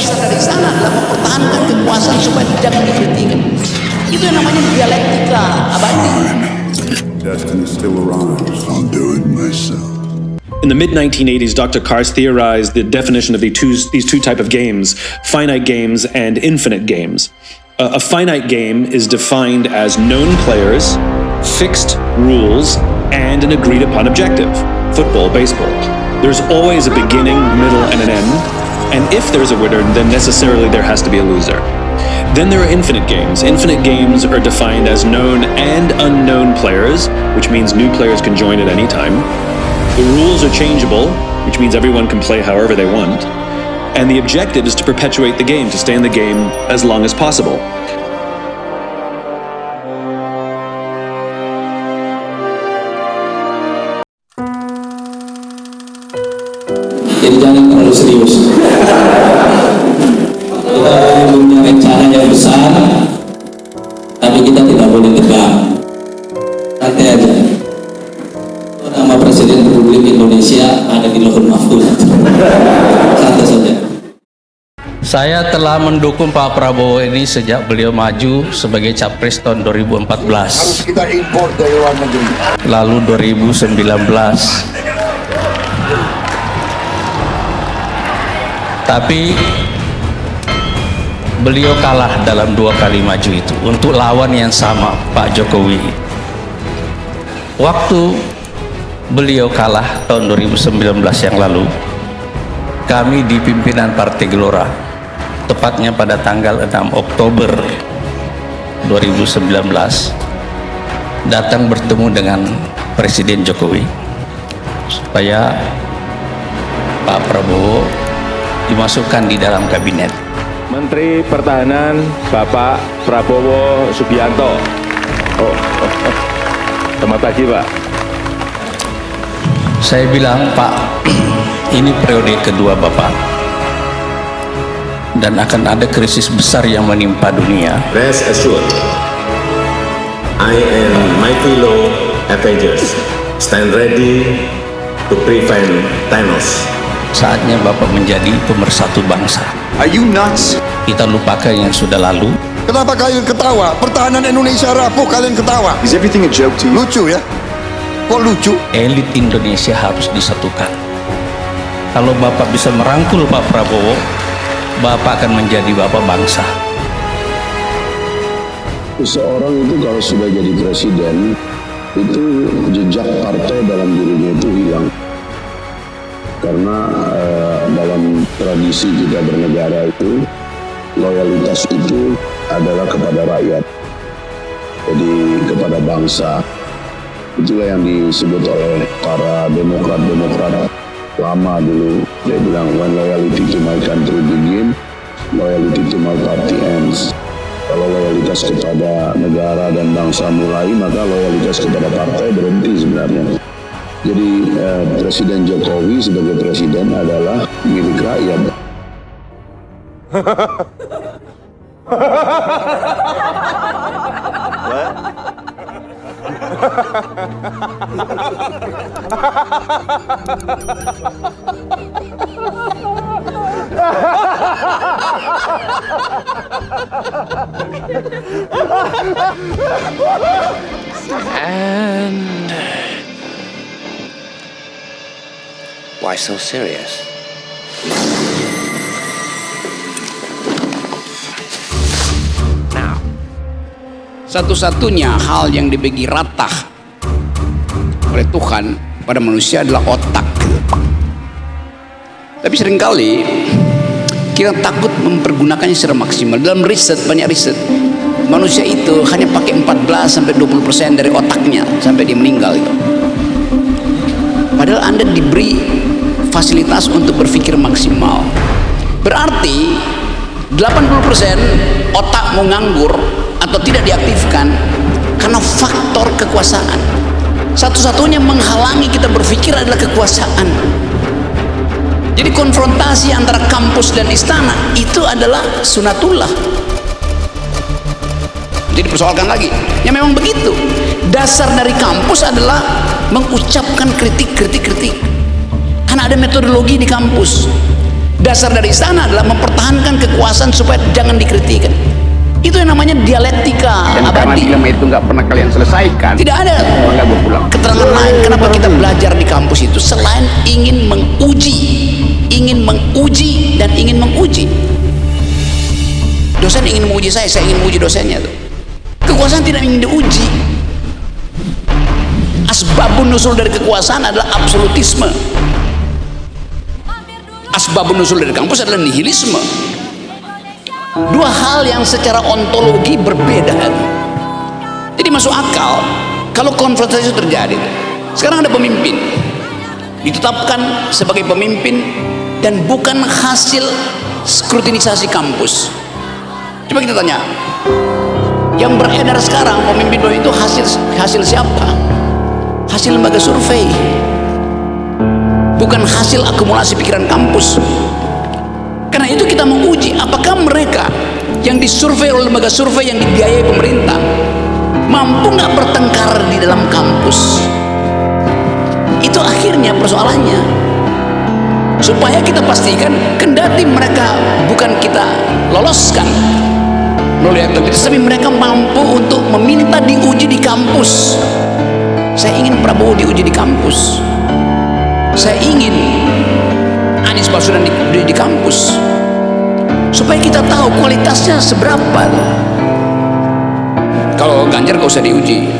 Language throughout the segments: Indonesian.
dasar dari sana adalah mempertahankan kekuasaan supaya tidak dikritikkan. Itu yang namanya dialektika abadi. Destiny still arrives. I'll do it myself. In the mid-1980s, Dr. Kars theorized the definition of these two type of games, finite games and infinite games. A finite game is defined as known players, fixed rules, and an agreed-upon objective. Football, baseball. There's always a beginning, middle, and an end. And if there's a winner, then necessarily there has to be a loser. Then there are infinite games. Infinite games are defined as known and unknown players, which means new players can join at any time. The rules are changeable, which means everyone can play however they want. And the objective is to perpetuate the game, to stay in the game as long as possible. Jadi jangan terlalu serius. Kita punya rencana yang besar, tapi kita tidak boleh tegang. Santai aja. Nama Presiden Republik Indonesia ada di Lauhul Mahfuz. Santai saja. Saya telah mendukung Pak Prabowo ini sejak beliau maju sebagai Capres tahun 2014. Harus kita impor dari luar negeri. Lalu 2019. Tapi beliau kalah dalam 2 kali maju itu untuk lawan yang sama, Pak Jokowi. Waktu beliau kalah tahun 2019 yang lalu, kami di pimpinan Partai Gelora, tepatnya pada tanggal 6 Oktober 2019, datang bertemu dengan Presiden Jokowi supaya Pak Prabowo dimasukkan di dalam kabinet. Menteri Pertahanan Bapak Prabowo Subianto. Selamat pagi, Pak. Saya bilang, Pak, ini periode kedua Bapak dan akan ada krisis besar yang menimpa dunia. Rest assured, I and my fellow Avengers stand ready to prevent Thanos. Saatnya Bapak menjadi pemersatu bangsa. Are you nuts? Kita lupakan yang sudah lalu. Kenapa kalian ketawa? Pertahanan Indonesia rapuh, kalian ketawa. Is everything a joke to you? Lucu ya? Kok lucu? Elit Indonesia harus disatukan. Kalau Bapak bisa merangkul Pak Prabowo, Bapak akan menjadi Bapak bangsa. Seseorang itu kalau sudah jadi presiden, itu jejak partai dalam dirinya itu hilang. Karena dalam tradisi kita bernegara itu, loyalitas itu adalah kepada rakyat. Jadi kepada bangsa. Itulah yang disebut oleh para demokrat lama dulu. Dia bilang, when loyalty to my country begin, loyalty to my party ends. Kalau loyalitas kepada negara dan bangsa mulai, maka loyalitas kepada partai berhenti sebenarnya. Jadi Presiden Jokowi sebagai presiden adalah milik rakyat. And why so serious? Now, satu-satunya hal yang dibagi rata oleh Tuhan pada manusia adalah otak. Tapi seringkali kita takut mempergunakannya secara maksimal. Dalam riset, banyak riset, manusia itu hanya pakai 14-20% dari otaknya sampai dia meninggal itu. Padahal Anda diberi fasilitas untuk berpikir maksimal. Berarti 80% otak mau nganggur atau tidak diaktifkan karena faktor kekuasaan. Satu-satunya menghalangi kita berpikir adalah kekuasaan. Jadi konfrontasi antara kampus dan istana itu adalah sunatullah. Jadi persoalkan lagi, ya memang begitu. Dasar dari kampus adalah mengucapkan kritik. Karena ada metodologi di kampus. Dasar dari sana adalah mempertahankan kekuasaan supaya jangan dikritikan. Itu yang namanya dialektika abadi. Karena itu nggak pernah kalian selesaikan. Tidak ada Nggak gue pulang. keterangan lain kenapa kita belajar di kampus itu selain ingin menguji dan ingin menguji. Dosen ingin menguji saya ingin menguji dosennya tuh. Kekuasaan tidak ingin diuji. Asbabun nusul dari kekuasaan adalah absolutisme. Asbabun nusul dari kampus adalah nihilisme. Dua hal yang secara ontologi berbeda. Jadi masuk akal kalau konfrontasi itu terjadi. Sekarang ada pemimpin ditetapkan sebagai pemimpin dan bukan hasil skrutinisasi kampus. Coba kita tanya, yang beredar sekarang pemimpin itu hasil siapa? Hasil lembaga survei, bukan hasil akumulasi pikiran kampus. Karena itu kita menguji apakah mereka yang disurvei oleh lembaga survei yang dibiayai pemerintah mampu nggak bertengkar di dalam kampus. Itu akhirnya persoalannya. Supaya kita pastikan kendati mereka bukan kita loloskan melalui aktivitas, tapi mereka mampu untuk meminta diuji di kampus. Saya ingin Prabowo diuji di kampus. Saya ingin Anies Baswedan diuji di kampus. Supaya kita tahu kualitasnya seberapa. Kalau Ganjar gak usah diuji.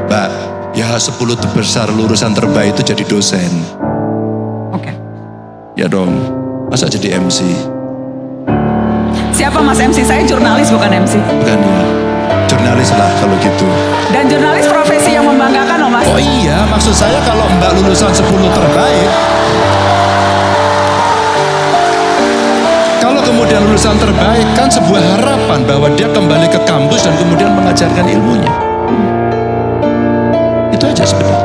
Mbak, ya 10 terbesar lulusan terbaik itu jadi dosen. Oke. Ya dong, masa jadi MC? Siapa Mas MC? Saya jurnalis bukan MC. Bukan ya, jurnalis lah kalau gitu. Dan jurnalis profesi yang membanggakan loh Mas. Oh iya, maksud saya kalau Mbak lulusan 10 terbaik, kalau kemudian lulusan terbaik kan sebuah harapan bahwa dia kembali ke kampus dan kemudian mengajarkan ilmunya. Itu aja sebenarnya.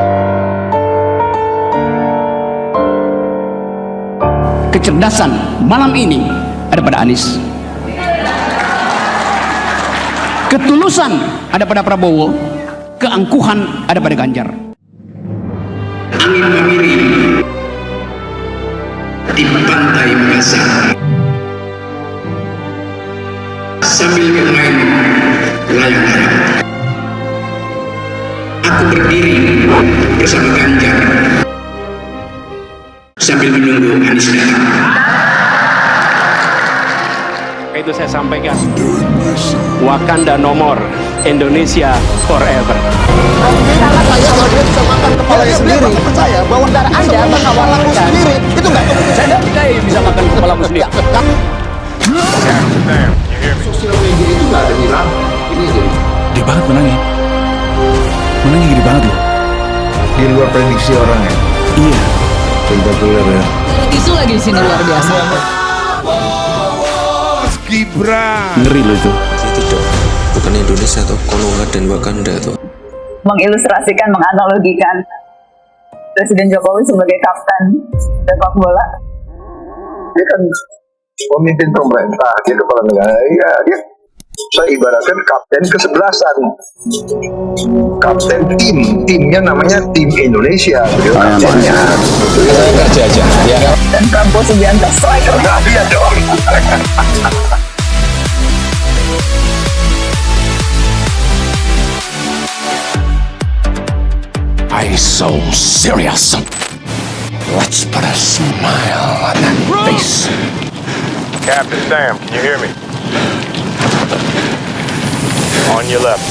Kecerdasan malam ini ada pada Anies. Ketulusan ada pada Prabowo, keangkuhan ada pada Ganjar. Angin memiri di pantai Makassar sambil bermain layang harap. Aku berdiri bersama Ganjar sambil menunggu Anies datang. Itu saya sampaikan, Wakanda no more, Indonesia forever. Kalau dia bisa makan kepalanya sendiri, percaya bahwa saudara Anda mengawalkan sendiri, itu nggak? Saya tidak percaya bisa makan kepalamu sendiri. Sosial media itu nggak ada hilang. Ini jadi. Gede banget menangnya. Menangnya gede banget loh. Di luar prediksi orang ya. Iya. Spektakuler ya. Isu lagi di sini luar biasa. Ngeri loh itu. Tidak, bukan Indonesia tuh, Konoha dan Wakanda tuh. Mengilustrasikan, menganalogikan Presiden Jokowi sebagai kapten sepak bola. Dia kan pemimpin pemerintah, dia kepala negara. Iya, dia saya ibaratkan kapten kesebelasan. Kapten timnya namanya tim Indonesia. Beliau kaptennya. Dan Prabowo Subianto striker. Nah, dia dong. I so serious. Let's put a smile on that face. Captain Sam, can you hear me? On your left.